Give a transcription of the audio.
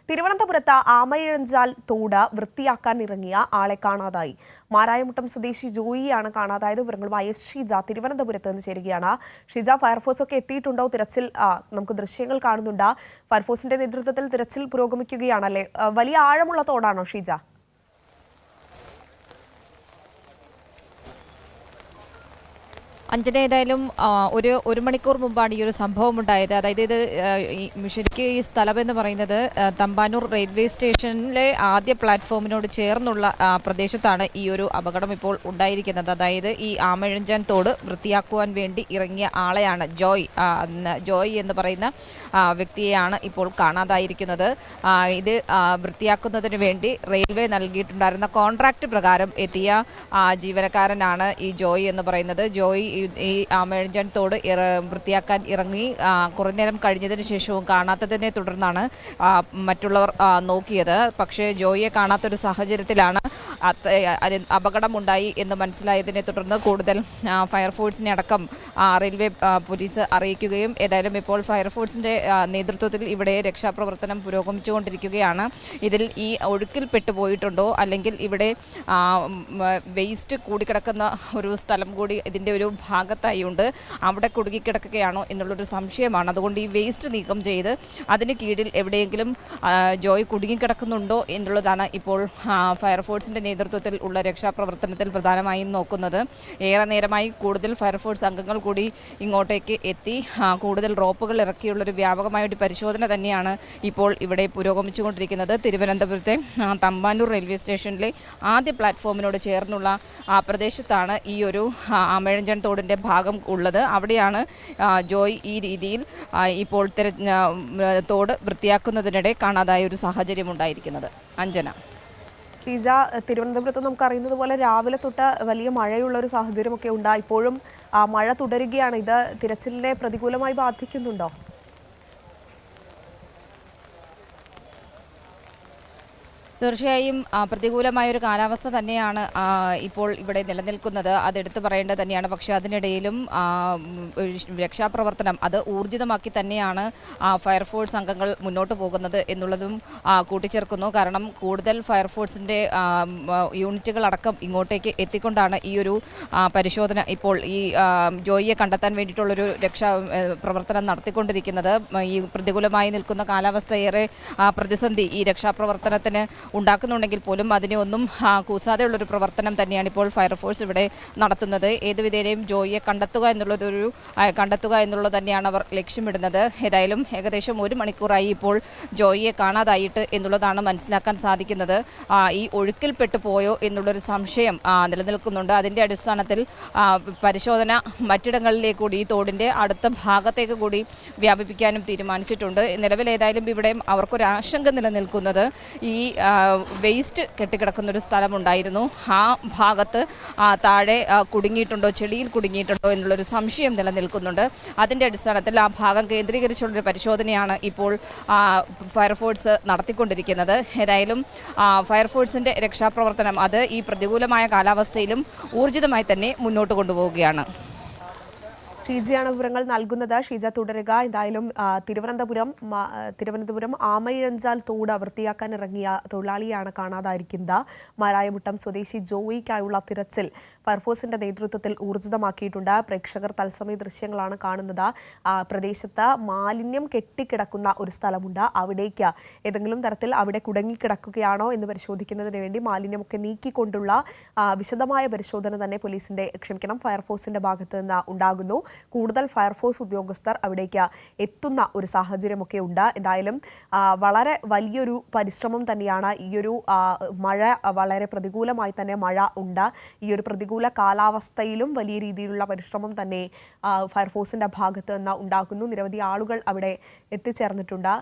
തിരുവനന്തപുരത്ത് ആമയിഴഞ്ചാൽ തോട് വൃത്തിയാക്കാൻ ഇറങ്ങിയ ആളെ കാണാതായി. മാരായമുട്ടം സ്വദേശി ജോയിയാണ് കാണാതായത്. വിവരങ്ങളുമായി ഷീജ തിരുവനന്തപുരത്ത് നിന്ന് ചേരുകയാണ്. ഷീജ, ഫയർഫോഴ്സ് ഒക്കെ എത്തിയിട്ടുണ്ടോ? തിരച്ചിൽ നമുക്ക് ദൃശ്യങ്ങൾ കാണുന്നുണ്ട്. ഫയർഫോഴ്സിന്റെ നേതൃത്വത്തിൽ തിരച്ചിൽ പുരോഗമിക്കുകയാണല്ലേ? വലിയ ആഴമുള്ള തോടാണോ ഷീജ? അഞ്ജന, ഏതായാലും ഒരു മണിക്കൂർ മുമ്പാണ് ഈ ഒരു സംഭവം ഉണ്ടായത്. അതായത് ഇത് ശരിക്കും ഈ സ്ഥലം എന്ന് പറയുന്നത് തമ്പാനൂർ റെയിൽവേ സ്റ്റേഷനിലെ ആദ്യ പ്ലാറ്റ്ഫോമിനോട് ചേർന്നുള്ള പ്രദേശത്താണ് ഈ ഒരു അപകടം ഇപ്പോൾ ഉണ്ടായിരിക്കുന്നത്. അതായത് ഈ ആമയിഴഞ്ചാൻ തോട് വൃത്തിയാക്കുവാൻ വേണ്ടി ഇറങ്ങിയ ആളെയാണ് ജോയ് എന്ന് പറയുന്ന വ്യക്തിയെയാണ് ഇപ്പോൾ കാണാതായിരിക്കുന്നത്. ഇത് വൃത്തിയാക്കുന്നതിന് വേണ്ടി റെയിൽവേ നൽകിയിട്ടുണ്ടായിരുന്ന കോൺട്രാക്ട് പ്രകാരം എത്തിയ ജീവനക്കാരനാണ് ഈ ജോയ് എന്ന് പറയുന്നത്. ജോയ് ഈ ആമയിഴഞ്ചാൻ തോട് വൃത്തിയാക്കാൻ ഇറങ്ങി കുറേ നേരം കഴിഞ്ഞതിന് ശേഷവും കാണാത്തതിനെ തുടർന്നാണ് മറ്റുള്ളവർ നോക്കിയത്. പക്ഷേ ജോയിയെ കാണാത്തൊരു സാഹചര്യത്തിലാണ് അപകടമുണ്ടായി എന്ന് മനസ്സിലായതിനെ തുടർന്ന് കൂടുതൽ ഫയർഫോഴ്സിനെ അടക്കം റെയിൽവേ പോലീസ് അറിയിക്കുകയും ഏതായാലും ഇപ്പോൾ ഫയർഫോഴ്സിൻ്റെ നേതൃത്വത്തിൽ ഇവിടെ രക്ഷാപ്രവർത്തനം പുരോഗമിച്ചുകൊണ്ടിരിക്കുകയാണ്. ഇതിൽ ഈ ഒഴുക്കിൽ പെട്ടുപോയിട്ടുണ്ടോ അല്ലെങ്കിൽ ഇവിടെ വേസ്റ്റ് കൂടിക്കിടക്കുന്ന ഒരു സ്ഥലം കൂടി ഇതിൻ്റെ ഒരു ഭാഗത്തായി ഉണ്ട്, അവിടെ കുടുങ്ങിക്കിടക്കുകയാണോ എന്നുള്ളൊരു സംശയമാണ്. അതുകൊണ്ട് ഈ വേസ്റ്റ് നീക്കം ചെയ്ത് അതിന് കീഴിൽ എവിടെയെങ്കിലും ജോയ് കുടുങ്ങിക്കിടക്കുന്നുണ്ടോ എന്നുള്ളതാണ് ഇപ്പോൾ ഫയർഫോഴ്സിൻ്റെ നേതൃത്വത്തിൽ ഉള്ള രക്ഷാപ്രവർത്തനത്തിൽ പ്രധാനമായും നോക്കുന്നത്. ഏറെ നേരമായി കൂടുതൽ ഫയർഫോഴ്സ് അംഗങ്ങൾ കൂടി ഇങ്ങോട്ടേക്ക് എത്തി കൂടുതൽ റോപ്പുകൾ ഇറക്കിയുള്ളൊരു വ്യാപകമായൊരു പരിശോധന തന്നെയാണ് ഇപ്പോൾ ഇവിടെ പുരോഗമിച്ചുകൊണ്ടിരിക്കുന്നത്. തിരുവനന്തപുരത്തെ തമ്പാനൂർ റെയിൽവേ സ്റ്റേഷനിലെ ആദ്യ പ്ലാറ്റ്ഫോമിനോട് ചേർന്നുള്ള പ്രദേശത്താണ് ഈ ഒരു ആമയിഴഞ്ചാൻ തോടിൻ്റെ ഭാഗം ഉള്ളത്. അവിടെയാണ് ജോയ് ഈ രീതിയിൽ ഇപ്പോൾ തോട് വൃത്തിയാക്കുന്നതിനിടെ കാണാതായ ഒരു സാഹചര്യം ഉണ്ടായിരിക്കുന്നത്. അഞ്ജന. ഷീജ, തിരുവനന്തപുരത്ത് നമുക്കറിയുന്നത് പോലെ രാവിലെ തൊട്ട് വലിയ മഴയുള്ള ഒരു സാഹചര്യമൊക്കെ ഉണ്ട്. ഇപ്പോഴും മഴ തുടരുകയാണ്. ഇത് തിരച്ചിലിനെ പ്രതികൂലമായി ബാധിക്കുന്നുണ്ടോ? തീർച്ചയായും പ്രതികൂലമായൊരു കാലാവസ്ഥ തന്നെയാണ് ഇപ്പോൾ ഇവിടെ നിലനിൽക്കുന്നത്. അതെടുത്ത് പറയേണ്ടത് തന്നെയാണ്. പക്ഷേ അതിനിടയിലും രക്ഷാപ്രവർത്തനം അത് ഊർജിതമാക്കി തന്നെയാണ് ഫയർഫോഴ്സ് അംഗങ്ങൾ മുന്നോട്ട് പോകുന്നത് എന്നുള്ളതും കൂട്ടിച്ചേർക്കുന്നു. കാരണം കൂടുതൽ ഫയർഫോഴ്സിൻ്റെ യൂണിറ്റുകളടക്കം ഇങ്ങോട്ടേക്ക് എത്തിക്കൊണ്ടാണ് ഈ ഒരു പരിശോധന ഇപ്പോൾ ഈ ജോയിയെ കണ്ടെത്താൻ വേണ്ടിയിട്ടുള്ളൊരു പ്രവർത്തനം നടത്തിക്കൊണ്ടിരിക്കുന്നത്. ഈ പ്രതികൂലമായി നിൽക്കുന്ന കാലാവസ്ഥ ഏറെ പ്രതിസന്ധി ഈ രക്ഷാപ്രവർത്തനത്തിന് ഉണ്ടാക്കുന്നുണ്ടെങ്കിൽ പോലും അതിനെ ഒന്നും കൂസാതെയുള്ളൊരു പ്രവർത്തനം തന്നെയാണ് ഇപ്പോൾ ഫയർഫോഴ്സ് ഇവിടെ നടത്തുന്നത്. ഏതുവിധേനയും ജോയിയെ കണ്ടെത്തുക എന്നുള്ളത് തന്നെയാണ് അവർ ലക്ഷ്യമിടുന്നത്. ഏതായാലും ഏകദേശം 1 മണിക്കൂറായി ഇപ്പോൾ ജോയിയെ കാണാതായിട്ട് എന്നുള്ളതാണ് മനസ്സിലാക്കാൻ സാധിക്കുന്നത്. ഈ ഒഴുക്കിൽപ്പെട്ടു പോയോ എന്നുള്ളൊരു സംശയം നിലനിൽക്കുന്നുണ്ട്. അതിൻ്റെ അടിസ്ഥാനത്തിൽ പരിശോധന മറ്റിടങ്ങളിലേക്ക് കൂടി ഈ തോടിൻ്റെ അടുത്ത ഭാഗത്തേക്ക് കൂടി വ്യാപിപ്പിക്കാനും തീരുമാനിച്ചിട്ടുണ്ട്. നിലവിൽ ഏതായാലും ഇവിടെ അവർക്കൊരു ആശങ്ക നിലനിൽക്കുന്നത് ഈ വേസ്റ്റ് കെട്ടിക്കിടക്കുന്നൊരു സ്ഥലമുണ്ടായിരുന്നു. ആ ഭാഗത്ത് താഴെ കുടുങ്ങിയിട്ടുണ്ടോ, ചെളിയിൽ കുടുങ്ങിയിട്ടുണ്ടോ എന്നുള്ളൊരു സംശയം നിലനിൽക്കുന്നുണ്ട്. അതിൻ്റെ അടിസ്ഥാനത്തിൽ ആ ഭാഗം കേന്ദ്രീകരിച്ചുള്ളൊരു പരിശോധനയാണ് ഇപ്പോൾ ഫയർഫോഴ്സ് നടത്തിക്കൊണ്ടിരിക്കുന്നത്. ഏതായാലും ഫയർഫോഴ്സിൻ്റെ രക്ഷാപ്രവർത്തനം അത് ഈ പ്രതികൂലമായ കാലാവസ്ഥയിലും ഊർജിതമായി തന്നെ മുന്നോട്ട് കൊണ്ടുപോവുകയാണ്. ഷീജയാണ് വിവരങ്ങൾ നൽകുന്നത്. ഷീജ തുടരുക. എന്തായാലും തിരുവനന്തപുരം ആമയിഴഞ്ചാൽ തോട് വൃത്തിയാക്കാൻ ഇറങ്ങിയ തൊഴിലാളിയാണ് കാണാതായിരിക്കുന്നത്. മാരായമുട്ടം സ്വദേശി ജോയിക്കായുള്ള തിരച്ചിൽ ഫയർഫോഴ്സിന്റെ നേതൃത്വത്തിൽ ഊർജിതമാക്കിയിട്ടുണ്ട്. പ്രേക്ഷകർ തത്സമയ ദൃശ്യങ്ങളാണ് കാണുന്നത്. പ്രദേശത്ത് മാലിന്യം കെട്ടിക്കിടക്കുന്ന ഒരു സ്ഥലമുണ്ട്. അവിടേക്ക് ഏതെങ്കിലും തരത്തിൽ അവിടെ കുടുങ്ങിക്കിടക്കുകയാണോ എന്ന് പരിശോധിക്കുന്നതിന് വേണ്ടി മാലിന്യമൊക്കെ നീക്കിക്കൊണ്ടുള്ള വിശദമായ പരിശോധന തന്നെ ഫയർഫോഴ്സിന്റെ ഭാഗത്ത് നിന്ന് ഉണ്ടാകുന്നു. കൂടുതൽ ഫയർഫോഴ്സ് ഉദ്യോഗസ്ഥർ അവിടേക്ക് എത്തുന്ന ഒരു സാഹചര്യമൊക്കെ ഉണ്ട്. എന്തായാലും വളരെ വലിയൊരു പരിശ്രമം തന്നെയാണ്. ഈയൊരു മഴ വളരെ പ്രതികൂലമായി തന്നെ മഴ ഉണ്ട്. ഈ ഒരു പ്രതികൂല കാലാവസ്ഥയിലും വലിയ രീതിയിലുള്ള പരിശ്രമം തന്നെ ഫയർഫോഴ്സിന്റെ ഭാഗത്ത് നിന്ന് ഉണ്ടാകുന്നു. നിരവധി ആളുകൾ അവിടെ എത്തിച്ചേർന്നിട്ടുണ്ട്.